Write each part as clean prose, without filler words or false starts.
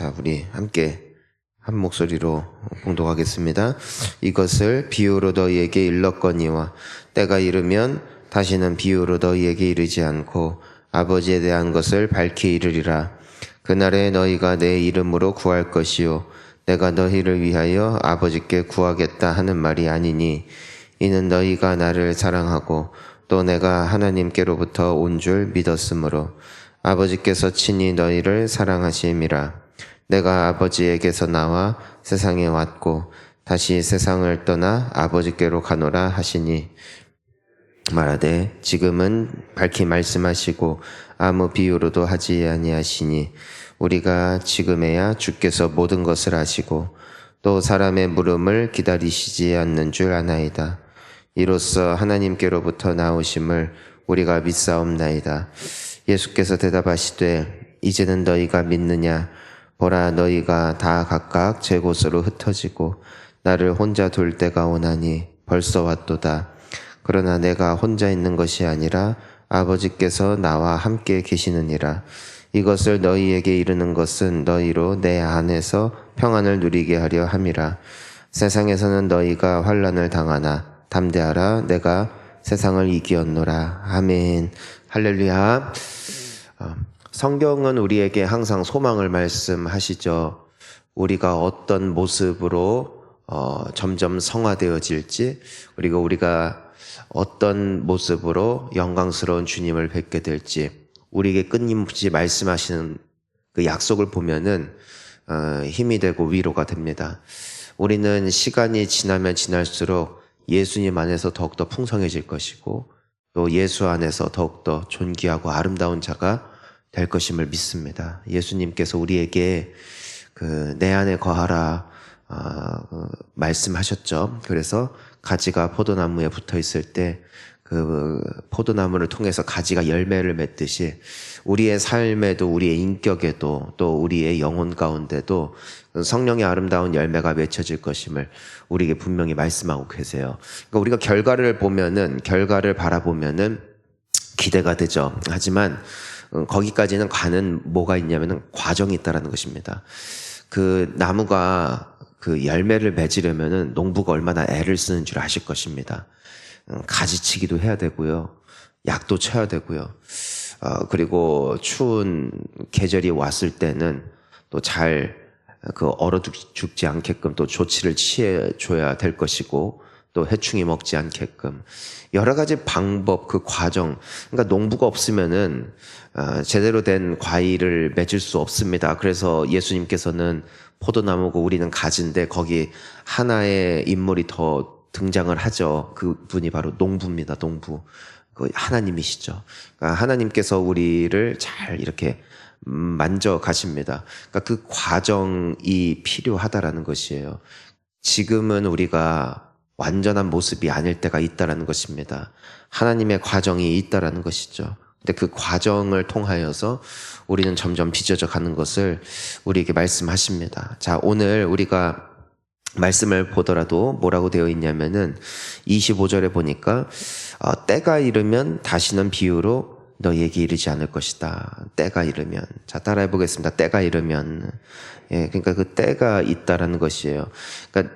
자, 우리 함께 한 목소리로 봉독하겠습니다. 이것을 비유로 너희에게 일렀거니와 때가 이르면 다시는 비유로 너희에게 이르지 않고 아버지에 대한 것을 밝히 이르리라. 그날에 너희가 내 이름으로 구할 것이요 내가 너희를 위하여 아버지께 구하겠다 하는 말이 아니니 이는 너희가 나를 사랑하고 또 내가 하나님께로부터 온 줄 믿었으므로 아버지께서 친히 너희를 사랑하심이라. 내가 아버지에게서 나와 세상에 왔고 다시 세상을 떠나 아버지께로 가노라 하시니 말하되 지금은 밝히 말씀하시고 아무 비유로도 하지 아니하시니 우리가 지금에야 주께서 모든 것을 아시고 또 사람의 물음을 기다리시지 않는 줄 아나이다. 이로써 하나님께로부터 나오심을 우리가 믿사옵나이다. 예수께서 대답하시되 이제는 너희가 믿느냐? 보라, 너희가 다 각각 제 곳으로 흩어지고 나를 혼자 둘 때가 오나니 벌써 왔도다. 그러나 내가 혼자 있는 것이 아니라 아버지께서 나와 함께 계시느니라. 이것을 너희에게 이르는 것은 너희로 내 안에서 평안을 누리게 하려 함이라. 세상에서는 너희가 환난을 당하나 담대하라. 내가 세상을 이기었노라. 아멘. 할렐루야. 성경은 우리에게 항상 소망을 말씀하시죠. 우리가 어떤 모습으로 점점 성화되어질지, 그리고 우리가 어떤 모습으로 영광스러운 주님을 뵙게 될지 우리에게 끊임없이 말씀하시는 그 약속을 보면은 힘이 되고 위로가 됩니다. 우리는 시간이 지나면 지날수록 예수님 안에서 더욱더 풍성해질 것이고 또 예수 안에서 더욱더 존귀하고 아름다운 자가 될 것임을 믿습니다. 예수님께서 우리에게 내 안에 거하라 말씀하셨죠. 그래서 가지가 포도나무에 붙어 있을 때 그 포도나무를 통해서 가지가 열매를 맺듯이 우리의 삶에도 우리의 인격에도 또 우리의 영혼 가운데도 성령의 아름다운 열매가 맺혀질 것임을 우리에게 분명히 말씀하고 계세요. 그러니까 우리가 결과를 바라보면은 기대가 되죠. 하지만 거기까지는 가는 뭐가 있냐면은 과정이 있다라는 것입니다. 그 나무가 그 열매를 맺으려면은 농부가 얼마나 애를 쓰는 줄 아실 것입니다. 가지치기도 해야 되고요. 약도 쳐야 되고요. 그리고 추운 계절이 왔을 때는 또 잘 얼어 죽지 않게끔 또 조치를 취해줘야 될 것이고 또 해충이 먹지 않게끔 여러 가지 방법, 그 과정. 그러니까 농부가 없으면은 제대로 된 과일을 맺을 수 없습니다. 그래서 예수님께서는 포도나무고 우리는 가지인데 거기 하나의 인물이 더 등장을 하죠. 그분이 바로 농부입니다. 농부. 그 하나님이시죠. 그러니까 하나님께서 우리를 잘 이렇게 만져 가십니다. 그러니까 그 과정이 필요하다라는 것이에요. 지금은 우리가 완전한 모습이 아닐 때가 있다라는 것입니다. 하나님의 과정이 있다라는 것이죠. 근데 그 과정을 통하여서 우리는 점점 빚어져 가는 것을 우리에게 말씀하십니다. 자, 오늘 우리가 말씀을 보더라도 뭐라고 되어 있냐면은 25절에 보니까 때가 이르면 다시는 비유로 너희에게 이르지 않을 것이다. 때가 이르면. 자, 따라해 보겠습니다. 때가 이르면. 예, 그러니까 그 때가 있다라는 것이에요. 그러니까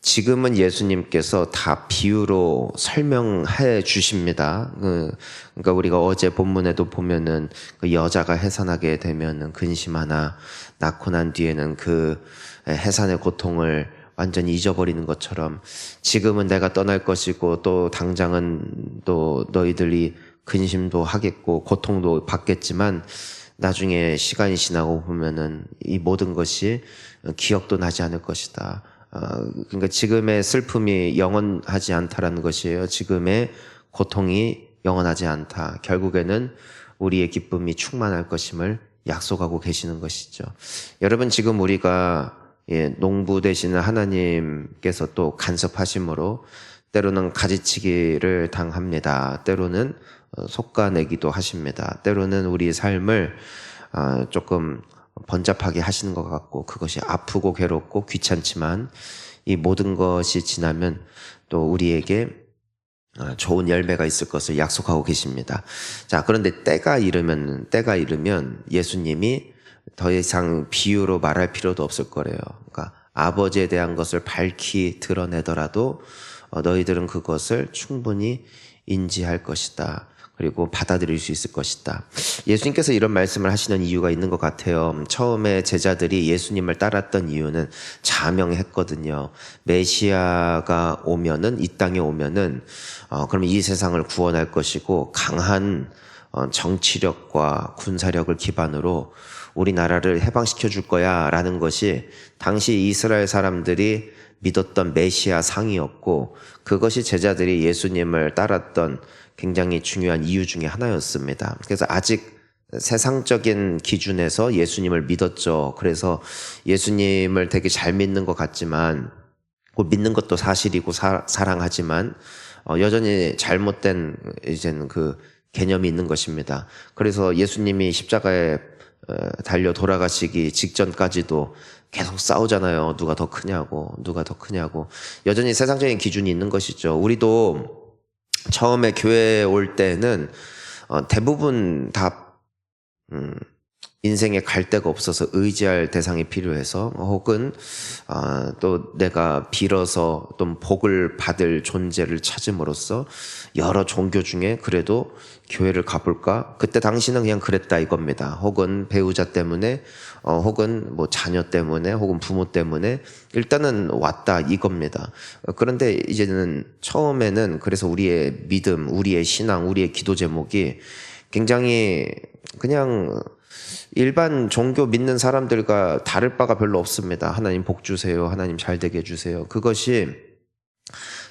지금은 예수님께서 다 비유로 설명해 주십니다. 그러니까 우리가 어제 본문에도 보면은 그 여자가 해산하게 되면은 근심하나 낳고 난 뒤에는 그 해산의 고통을 완전히 잊어버리는 것처럼 지금은 내가 떠날 것이고 또 당장은 또 너희들이 근심도 하겠고 고통도 받겠지만 나중에 시간이 지나고 보면은 이 모든 것이 기억도 나지 않을 것이다. 그러니까 지금의 슬픔이 영원하지 않다라는 것이에요. 지금의 고통이 영원하지 않다. 결국에는 우리의 기쁨이 충만할 것임을 약속하고 계시는 것이죠. 여러분, 지금 우리가 농부 되시는 하나님께서 또 간섭하심으로 때로는 가지치기를 당합니다. 때로는 솎아내기도 하십니다. 때로는 우리의 삶을 조금 번잡하게 하시는 것 같고 그것이 아프고 괴롭고 귀찮지만 이 모든 것이 지나면 또 우리에게 좋은 열매가 있을 것을 약속하고 계십니다. 자, 그런데 때가 이르면 예수님이 더 이상 비유로 말할 필요도 없을 거래요. 그러니까 아버지에 대한 것을 밝히 드러내더라도 너희들은 그것을 충분히 인지할 것이다. 그리고 받아들일 수 있을 것이다. 예수님께서 이런 말씀을 하시는 이유가 있는 것 같아요. 처음에 제자들이 예수님을 따랐던 이유는 자명했거든요. 메시아가 오면은, 이 땅에 오면은 그럼 이 세상을 구원할 것이고 강한 정치력과 군사력을 기반으로 우리나라를 해방시켜 줄 거야 라는 것이 당시 이스라엘 사람들이 믿었던 메시아 상이었고, 그것이 제자들이 예수님을 따랐던 굉장히 중요한 이유 중에 하나였습니다. 그래서 아직 세상적인 기준에서 예수님을 믿었죠. 그래서 예수님을 되게 잘 믿는 것 같지만, 믿는 것도 사실이고 사랑하지만 여전히 잘못된 이제는 그 개념이 있는 것입니다. 그래서 예수님이 십자가에 달려 돌아가시기 직전까지도 계속 싸우잖아요. 누가 더 크냐고. 여전히 세상적인 기준이 있는 것이죠. 우리도 처음에 교회에 올 때는 대부분 다 인생에 갈 데가 없어서 의지할 대상이 필요해서, 혹은 또 내가 빌어서 또 복을 받을 존재를 찾음으로써 여러 종교 중에 그래도 교회를 가볼까? 그때 당시는 그냥 그랬다 이겁니다. 혹은 배우자 때문에, 혹은 뭐 자녀 때문에, 혹은 부모 때문에 일단은 왔다 이겁니다. 그런데 이제는 처음에는 그래서 우리의 믿음, 우리의 신앙, 우리의 기도 제목이 굉장히 그냥 일반 종교 믿는 사람들과 다를 바가 별로 없습니다. 하나님 복 주세요. 하나님 잘 되게 해주세요. 그것이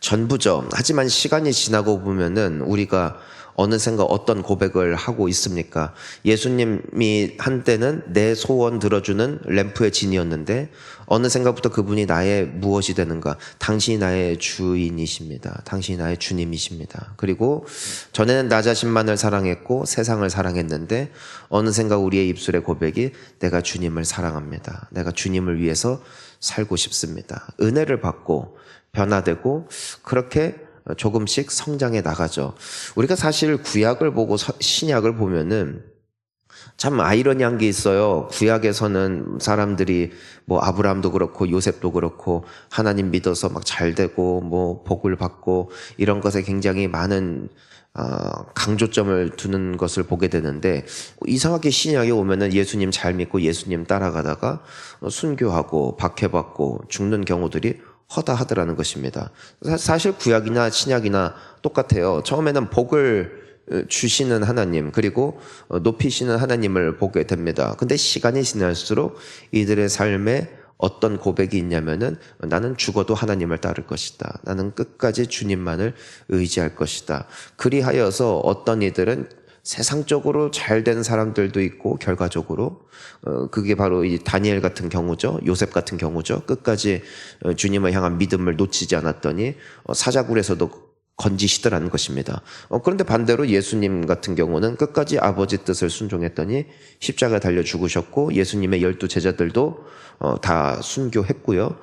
전부죠. 하지만 시간이 지나고 보면은 우리가 어느샌가 어떤 고백을 하고 있습니까? 예수님이 한때는 내 소원 들어주는 램프의 진이었는데 어느샌가부터 그분이 나의 무엇이 되는가? 당신이 나의 주인이십니다. 당신이 나의 주님이십니다. 그리고 전에는 나 자신만을 사랑했고 세상을 사랑했는데 어느샌가 우리의 입술의 고백이 내가 주님을 사랑합니다. 내가 주님을 위해서 살고 싶습니다. 은혜를 받고 변화되고 그렇게 조금씩 성장해 나가죠. 우리가 사실 구약을 보고 신약을 보면은 참 아이러니한 게 있어요. 구약에서는 사람들이 뭐 아브라함도 그렇고 요셉도 그렇고 하나님 믿어서 막 잘 되고 뭐 복을 받고 이런 것에 굉장히 많은 강조점을 두는 것을 보게 되는데, 이상하게 신약에 오면은 예수님 잘 믿고 예수님 따라가다가 순교하고 박해받고 죽는 경우들이 허다하더라는 것입니다. 사실 구약이나 신약이나 똑같아요. 처음에는 복을 주시는 하나님, 그리고 높이시는 하나님을 보게 됩니다. 근데 시간이 지날수록 이들의 삶에 어떤 고백이 있냐면은 나는 죽어도 하나님을 따를 것이다. 나는 끝까지 주님만을 의지할 것이다. 그리하여서 어떤 이들은 세상적으로 잘된 사람들도 있고 결과적으로 그게 바로 이 다니엘 같은 경우죠. 요셉 같은 경우죠. 끝까지 주님을 향한 믿음을 놓치지 않았더니 사자굴에서도 건지시더라는 것입니다. 그런데 반대로 예수님 같은 경우는 끝까지 아버지 뜻을 순종했더니 십자가에 달려 죽으셨고 예수님의 12 제자들도 다 순교했고요.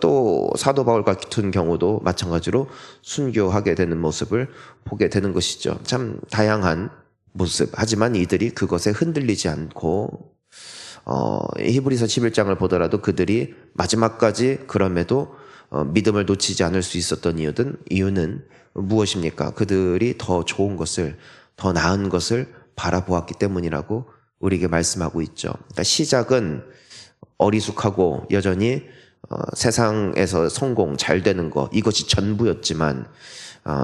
또 사도 바울 같은 경우도 마찬가지로 순교하게 되는 모습을 보게 되는 것이죠. 참 다양한 모습. 하지만 이들이 그것에 흔들리지 않고 히브리서 11장을 보더라도 그들이 마지막까지 그럼에도 믿음을 놓치지 않을 수 있었던 이유는 무엇입니까? 그들이 더 좋은 것을, 더 나은 것을 바라보았기 때문이라고 우리에게 말씀하고 있죠. 그러니까 시작은 어리숙하고 여전히 세상에서 성공, 잘 되는 것, 이것이 전부였지만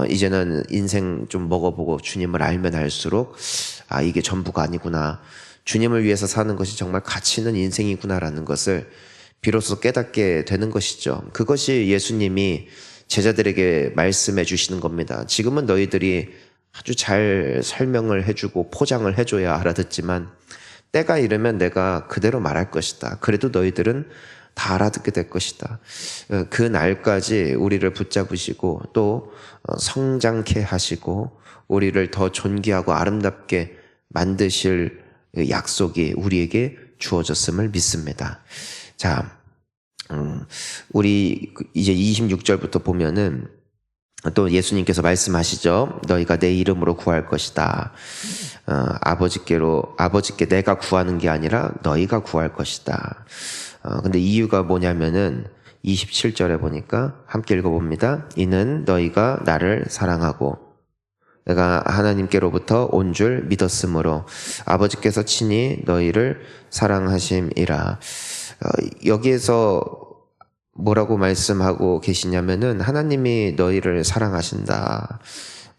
이제는 인생 좀 먹어보고 주님을 알면 알수록 이게 전부가 아니구나. 주님을 위해서 사는 것이 정말 가치 있는 인생이구나라는 것을 비로소 깨닫게 되는 것이죠. 그것이 예수님이 제자들에게 말씀해 주시는 겁니다. 지금은 너희들이 아주 잘 설명을 해주고 포장을 해줘야 알아듣지만 때가 이르면 내가 그대로 말할 것이다. 그래도 너희들은 다 알아듣게 될 것이다. 그 날까지 우리를 붙잡으시고 또 성장케 하시고 우리를 더 존귀하고 아름답게 만드실 약속이 우리에게 주어졌음을 믿습니다. 자, 우리 이제 26절부터 보면은 또 예수님께서 말씀하시죠. 너희가 내 이름으로 구할 것이다. 아버지께 내가 구하는 게 아니라 너희가 구할 것이다. 근데 이유가 뭐냐면은 27절에 보니까 함께 읽어봅니다. 이는 너희가 나를 사랑하고 내가 하나님께로부터 온 줄 믿었으므로 아버지께서 친히 너희를 사랑하심이라. 여기에서 뭐라고 말씀하고 계시냐면은 하나님이 너희를 사랑하신다.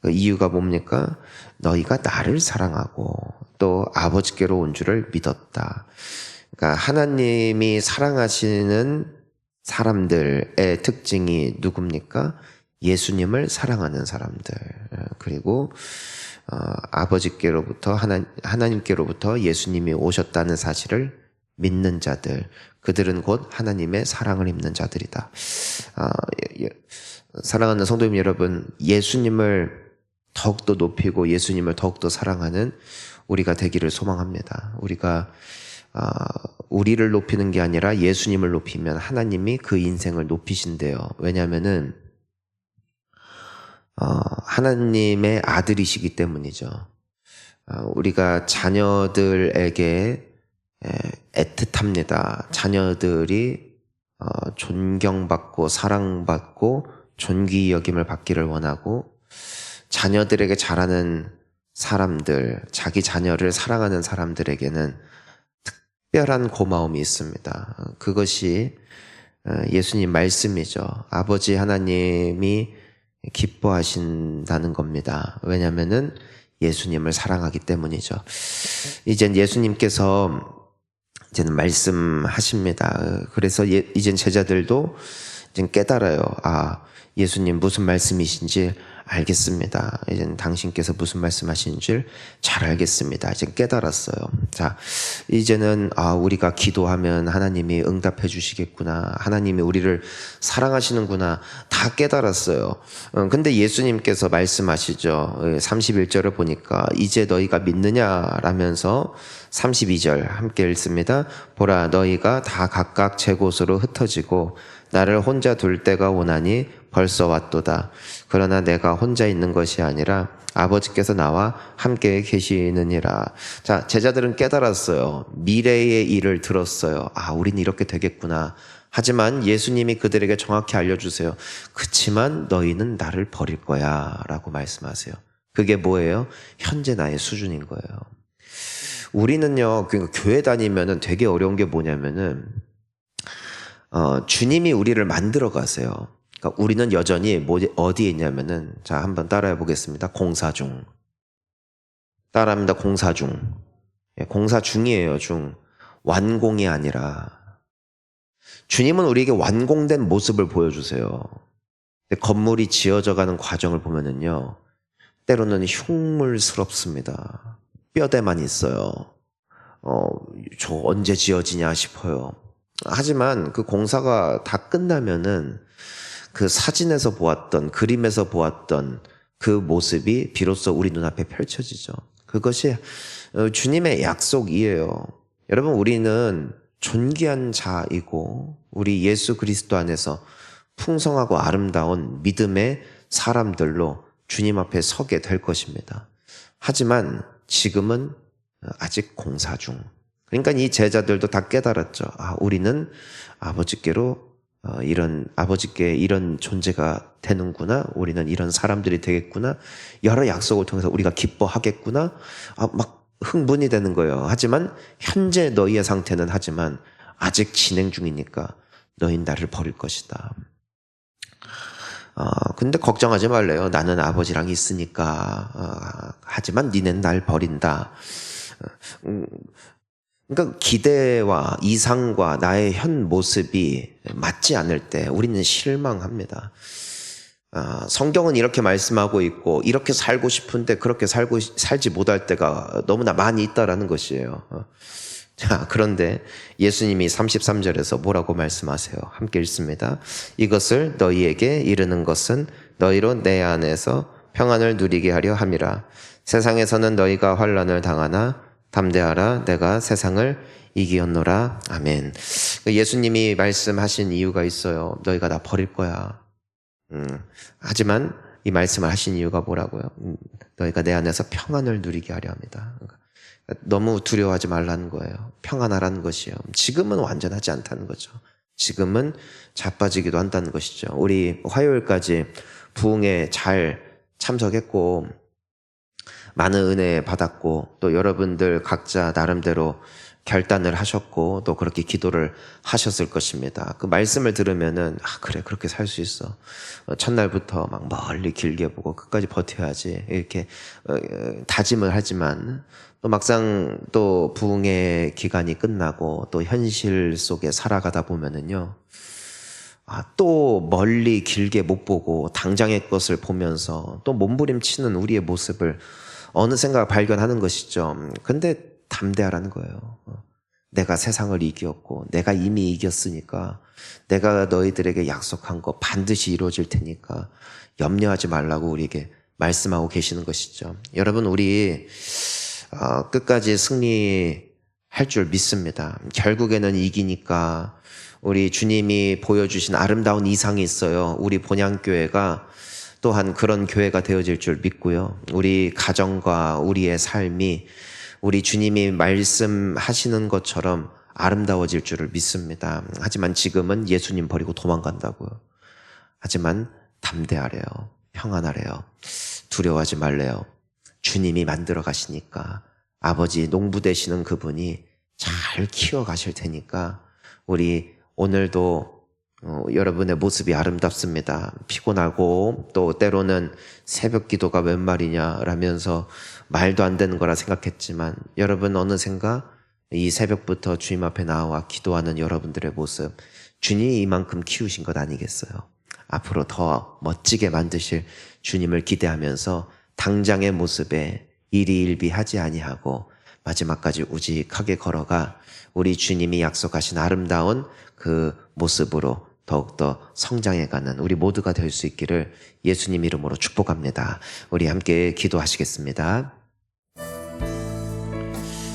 그 이유가 뭡니까? 너희가 나를 사랑하고 또 아버지께로 온 줄을 믿었다. 그러니까 하나님이 사랑하시는 사람들의 특징이 누굽니까? 예수님을 사랑하는 사람들. 그리고 아버지께로부터 하나님께로부터 예수님이 오셨다는 사실을 믿는 자들. 그들은 곧 하나님의 사랑을 입는 자들이다. 사랑하는 성도님 여러분, 예수님을 더욱더 높이고 예수님을 더욱더 사랑하는 우리가 되기를 소망합니다. 우리가 우리를 높이는 게 아니라 예수님을 높이면 하나님이 그 인생을 높이신대요. 왜냐하면은 하나님의 아들이시기 때문이죠. 우리가 자녀들에게 애틋합니다. 자녀들이 존경받고 사랑받고 존귀 여김을 받기를 원하고 자녀들에게 잘하는 사람들, 자기 자녀를 사랑하는 사람들에게는 특별한 고마움이 있습니다. 그것이 예수님 말씀이죠. 아버지 하나님이 기뻐하신다는 겁니다. 왜냐하면은 예수님을 사랑하기 때문이죠. 이젠 예수님께서 이제는 말씀하십니다. 그래서 이젠 제자들도 이제 깨달아요. 예수님 무슨 말씀이신지 알겠습니다. 이제는 당신께서 무슨 말씀하시는지 잘 알겠습니다. 이제 깨달았어요. 자, 이제는 우리가 기도하면 하나님이 응답해 주시겠구나. 하나님이 우리를 사랑하시는구나. 다 깨달았어요. 근데 예수님께서 말씀하시죠. 31절을 보니까 이제 너희가 믿느냐라면서 32절 함께 읽습니다. 보라 너희가 다 각각 제 곳으로 흩어지고 나를 혼자 둘 때가 오나니 벌써 왔도다. 그러나 내가 혼자 있는 것이 아니라 아버지께서 나와 함께 계시느니라. 자, 제자들은 깨달았어요. 미래의 일을 들었어요. 우린 이렇게 되겠구나. 하지만 예수님이 그들에게 정확히 알려주세요. 그치만 너희는 나를 버릴 거야 라고 말씀하세요. 그게 뭐예요? 현재 나의 수준인 거예요. 우리는요, 그러니까 교회 다니면은 되게 어려운 게 뭐냐면은 주님이 우리를 만들어 가세요. 그러니까 우리는 여전히 어디에 있냐면은, 자, 한번 따라해 보겠습니다. 공사 중. 따라합니다. 공사 중. 공사 중이에요, 중. 완공이 아니라. 주님은 우리에게 완공된 모습을 보여주세요. 근데 건물이 지어져 가는 과정을 보면은요, 때로는 흉물스럽습니다. 뼈대만 있어요. 저 언제 지어지냐 싶어요. 하지만 그 공사가 다 끝나면은 그 사진에서 보았던, 그림에서 보았던 그 모습이 비로소 우리 눈앞에 펼쳐지죠. 그것이 주님의 약속이에요. 여러분, 우리는 존귀한 자이고 우리 예수 그리스도 안에서 풍성하고 아름다운 믿음의 사람들로 주님 앞에 서게 될 것입니다. 하지만 지금은 아직 공사 중. 그러니까 이 제자들도 다 깨달았죠. 우리는 아버지께로 아버지께 이런 존재가 되는구나. 우리는 이런 사람들이 되겠구나. 여러 약속을 통해서 우리가 기뻐하겠구나. 막 흥분이 되는 거예요. 하지만 현재 너희의 상태는 하지만 아직 진행 중이니까 너희는 나를 버릴 것이다. 근데 걱정하지 말래요. 나는 아버지랑 있으니까. 하지만 니는 날 버린다. 그러니까 기대와 이상과 나의 현 모습이 맞지 않을 때 우리는 실망합니다. 성경은 이렇게 말씀하고 있고 이렇게 살고 싶은데 그렇게 살지 못할 때가 너무나 많이 있다라는 것이에요. 자, 그런데 예수님이 33절에서 뭐라고 말씀하세요? 함께 읽습니다. 이것을 너희에게 이르는 것은 너희로 내 안에서 평안을 누리게 하려 함이라. 세상에서는 너희가 환난을 당하나 담대하라. 내가 세상을 이기었노라. 아멘. 예수님이 말씀하신 이유가 있어요. 너희가 나 버릴 거야. 하지만 이 말씀을 하신 이유가 뭐라고요? 너희가 내 안에서 평안을 누리게 하려 합니다. 너무 두려워하지 말라는 거예요. 평안하라는 것이요. 지금은 완전하지 않다는 거죠. 지금은 자빠지기도 한다는 것이죠. 우리 화요일까지 부흥에 잘 참석했고 많은 은혜 받았고 또 여러분들 각자 나름대로 결단을 하셨고 또 그렇게 기도를 하셨을 것입니다. 그 말씀을 들으면은 그래 그렇게 살 수 있어. 첫날부터 막 멀리 길게 보고 끝까지 버텨야지 이렇게 다짐을 하지만 또 막상 또 부흥의 기간이 끝나고 또 현실 속에 살아가다 보면은요. 또 멀리 길게 못 보고 당장의 것을 보면서 또 몸부림치는 우리의 모습을 어느샌가 발견하는 것이죠. 근데 담대하라는 거예요. 내가 세상을 이겼고 내가 이미 이겼으니까 내가 너희들에게 약속한 거 반드시 이루어질 테니까 염려하지 말라고 우리에게 말씀하고 계시는 것이죠. 여러분 우리 끝까지 승리할 줄 믿습니다. 결국에는 이기니까 우리 주님이 보여주신 아름다운 이상이 있어요. 우리 본향교회가 또한 그런 교회가 되어질 줄 믿고요. 우리 가정과 우리의 삶이 우리 주님이 말씀하시는 것처럼 아름다워질 줄을 믿습니다. 하지만 지금은 예수님 버리고 도망간다고요. 하지만 담대하래요. 평안하래요. 두려워하지 말래요. 주님이 만들어 가시니까 아버지 농부 되시는 그분이 잘 키워 가실 테니까 우리 오늘도 여러분의 모습이 아름답습니다. 피곤하고 또 때로는 새벽 기도가 웬 말이냐라면서 말도 안 되는 거라 생각했지만 여러분 어느샌가 이 새벽부터 주님 앞에 나와 기도하는 여러분들의 모습 주님이 이만큼 키우신 것 아니겠어요? 앞으로 더 멋지게 만드실 주님을 기대하면서 당장의 모습에 일희일비하지 아니하고 마지막까지 우직하게 걸어가 우리 주님이 약속하신 아름다운 그 모습으로 더욱더 성장해가는 우리 모두가 될 수 있기를 예수님 이름으로 축복합니다. 우리 함께 기도하시겠습니다.